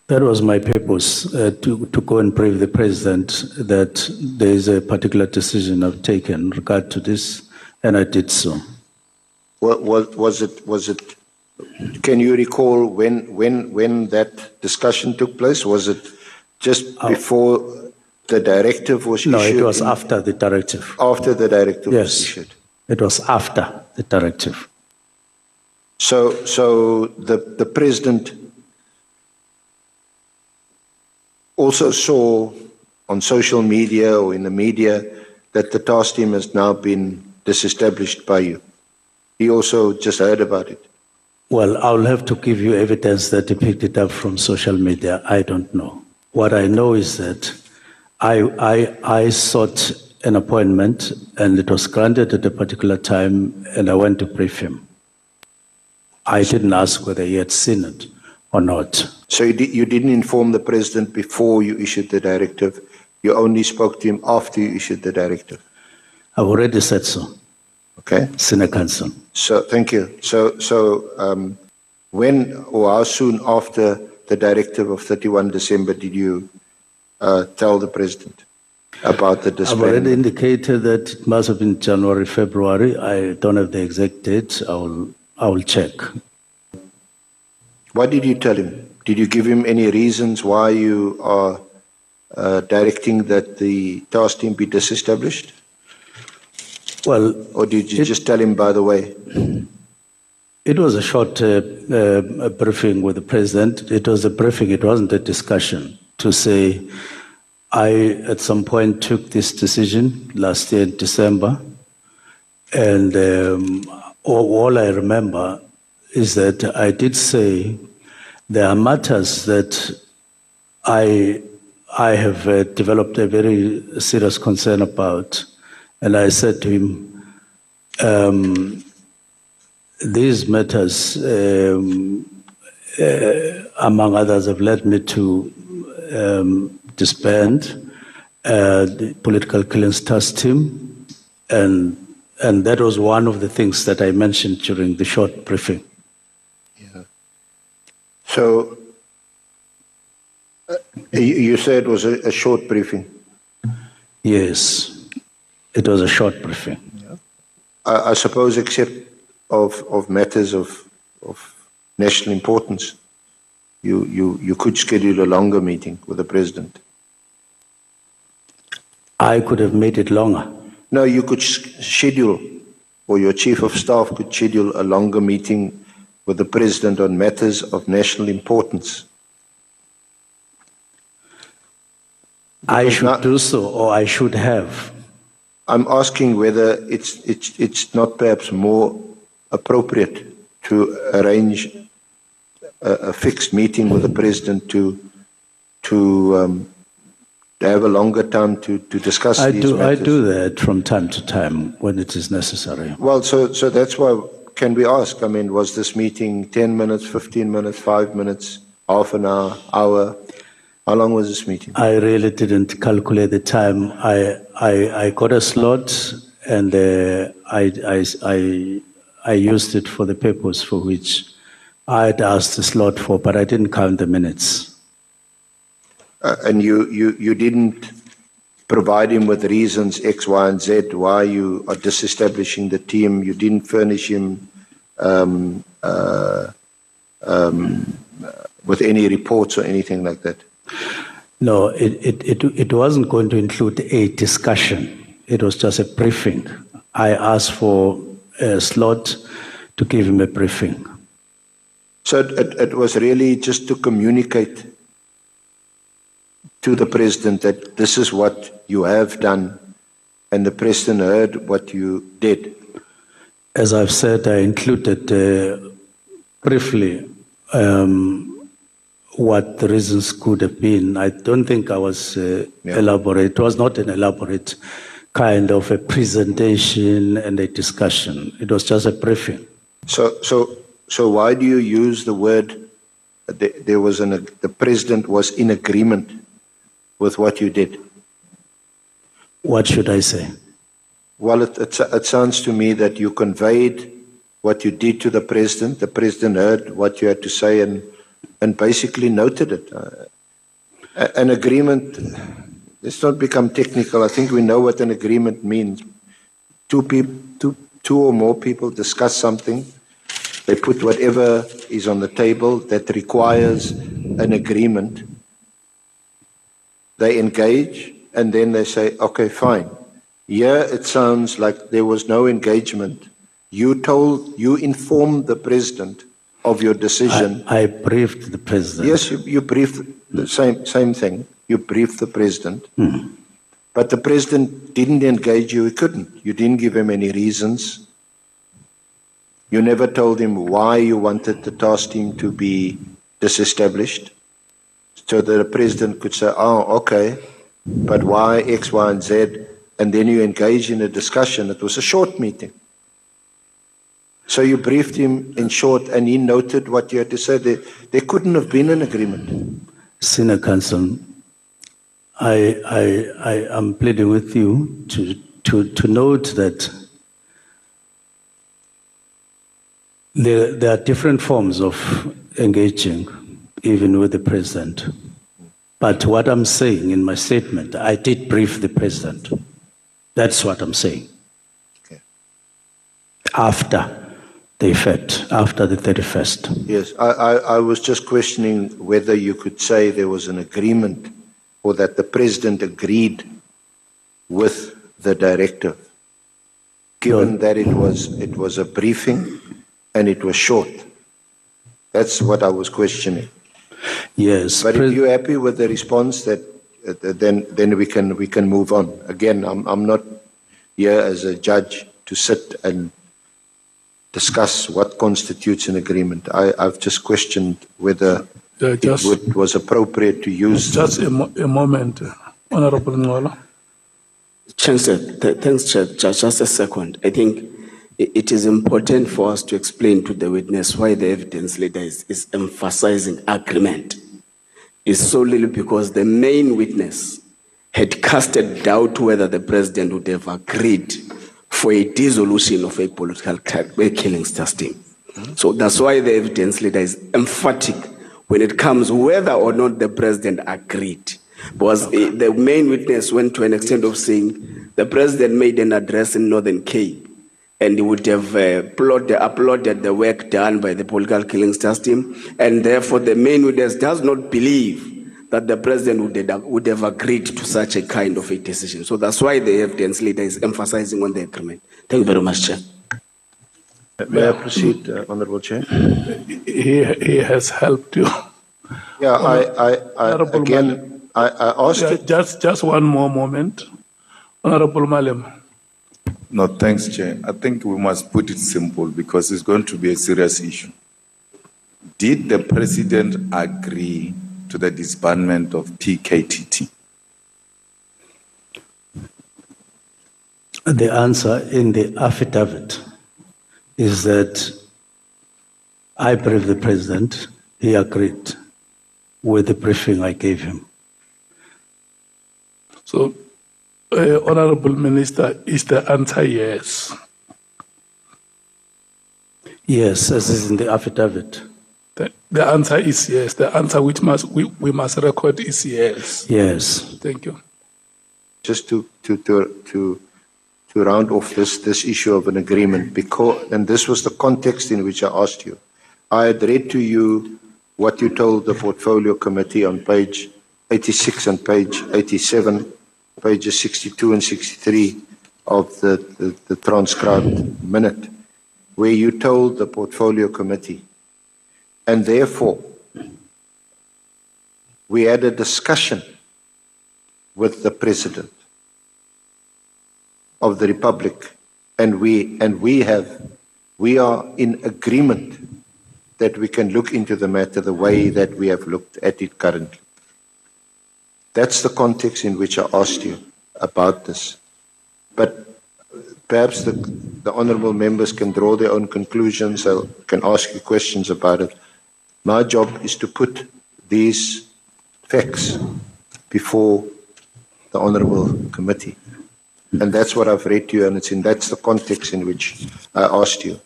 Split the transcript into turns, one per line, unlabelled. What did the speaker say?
That was my purpose, to go and brief the president that there is a particular decision I've taken in regard to this, and I did so.
Was it? Can you recall when that discussion took place? Was it just before the directive was issued?
No, it was after the directive.
After the directive was
Yes,
issued.
it was after the directive.
So the president also saw on social media or in the media that the task team has now been disestablished by you. He also just heard about it.
Well, I'll have to give you evidence that he picked it up from social media. I don't know. What I know is that I sought an appointment and it was granted at a particular time and I went to brief him. I didn't ask whether he had seen it or not.
So you didn't inform the president before you issued the directive. You only spoke to him after you issued the directive.
I've already said so.
Okay.
Senior counsel.
So thank you. So when or how soon after the directive of 31 December did you tell the president about the disbandment?
I've already indicated that it must have been January, February. I don't have the exact date. I will check.
What did you tell him? Did you give him any reasons why you are directing that the task team be disestablished?
Well,
or did you just tell him by the way?
It was a short briefing with the president. It was a briefing. It wasn't a discussion to say, I at some point took this decision last year in December. And all I remember is that I did say there are matters that I have developed a very serious concern about. And I said to him, these matters, among others, have led me to disband the political clearance task team. And that was one of the things that I mentioned during the short briefing.
Yeah. So you said it was a short briefing?
Yes. It was a short briefing.
Yeah. I suppose except of matters of national importance, you could schedule a longer meeting with the president.
I could have made it longer.
No, you could schedule, or your chief of staff could schedule a longer meeting with the president on matters of national importance.
I should do so, or I should have.
I'm asking whether it's not perhaps more appropriate to arrange a fixed meeting with the president to have a longer time to discuss these matters.
I do that from time to time when it is necessary.
Well, so that's why, can we ask, I mean, was this meeting 10 minutes, 15 minutes, 5 minutes, half an hour? How long was this meeting?
I really didn't calculate the time. I got a slot and I used it for the purpose for which I had asked the slot for, but I didn't count the minutes.
And you didn't provide him with reasons X, Y, and Z why you are disestablishing the team. You didn't furnish him with any reports or anything like that.
No, it wasn't going to include a discussion. It was just a briefing. I asked for a slot to give him a briefing.
So it was really just to communicate to the president that this is what you have done, and the president heard what you did.
As I've said, I included briefly what the reasons could have been. I don't think I was elaborate. It was not an elaborate kind of a presentation and a discussion. It was just a briefing.
So why do you use the word the president was in agreement with what you did?
What should I say?
Well, it sounds to me that you conveyed what you did to the president. The president heard what you had to say, and and basically noted it. An agreement, let's not become technical. I think we know what an agreement means. Two or more people discuss something. They put whatever is on the table that requires an agreement. They engage, and then they say, okay, fine. Here it sounds like there was no engagement. You informed the president of your decision.
I briefed the president.
Yes, you briefed the same thing. You briefed the president. But the president didn't engage you. He couldn't. You didn't give him any reasons. You never told him why you wanted the task team to be disestablished, so that the president could say, oh, okay, but why X, Y, and Z? And then you engage in a discussion. It was a short meeting. So you briefed him in short, and he noted what you had to say. There couldn't have been an agreement.
Senior Counsel, I am pleading with you to note that there are different forms of engaging, even with the president. But what I'm saying in my statement, I did brief the president. That's what I'm saying.
Okay.
After the effect, after the 31st.
Yes, I was just questioning whether you could say there was an agreement or that the president agreed with the directive, given that it was a briefing and it was short. That's what I was questioning.
Yes.
But if you're happy with the response, that then we can move on. Again, I'm not here as a judge to sit and discuss what constitutes an agreement. I've just questioned whether it was appropriate to use.
Just a moment, Honorable Ngola.
Chancellor, thanks, Judge. Just a second. I think it is important for us to explain to the witness why the evidence leader is emphasizing agreement. It's solely because the main witness had casted doubt whether the president would have agreed for a dissolution of a political killings task team. So that's why the evidence leader is emphatic when it comes whether or not the president agreed. Because the main witness went to an extent of saying the president made an address in Northern Cape and he would have applauded the work done by the political killings task team, and therefore the main witness does not believe that the president would have agreed to such a kind of a decision. So that's why the evidence leader is emphasizing on the agreement. Thank you very much, Chair.
May I proceed, Honorable Chair?
He has helped you.
Yeah, I asked it.
Just one more moment. Honorable Malem.
No, thanks, Chair. I think we must put it simple because it's going to be a serious issue. Did the president agree to the disbandment of PKTT?
The answer in the affidavit is that I briefed the president, he agreed with the briefing I gave him.
So, Honorable Minister, is the answer yes?
Yes, as is in the affidavit.
The answer is yes. The answer which we must record is yes.
Yes.
Thank you.
Just to round off this issue of an agreement, because, and this was the context in which I asked you. I had read to you what you told the Portfolio Committee on page 86 and page 87, pages 62 and 63 of the transcribed minute, where you told the Portfolio Committee, and therefore we had a discussion with the President of the Republic, and we are in agreement that we can look into the matter the way that we have looked at it currently. That's the context in which I asked you about this. But perhaps the honourable members can draw their own conclusions, or can ask you questions about it. My job is to put these facts before the honourable committee. And that's what I've read to you, and that's the context in which I asked you.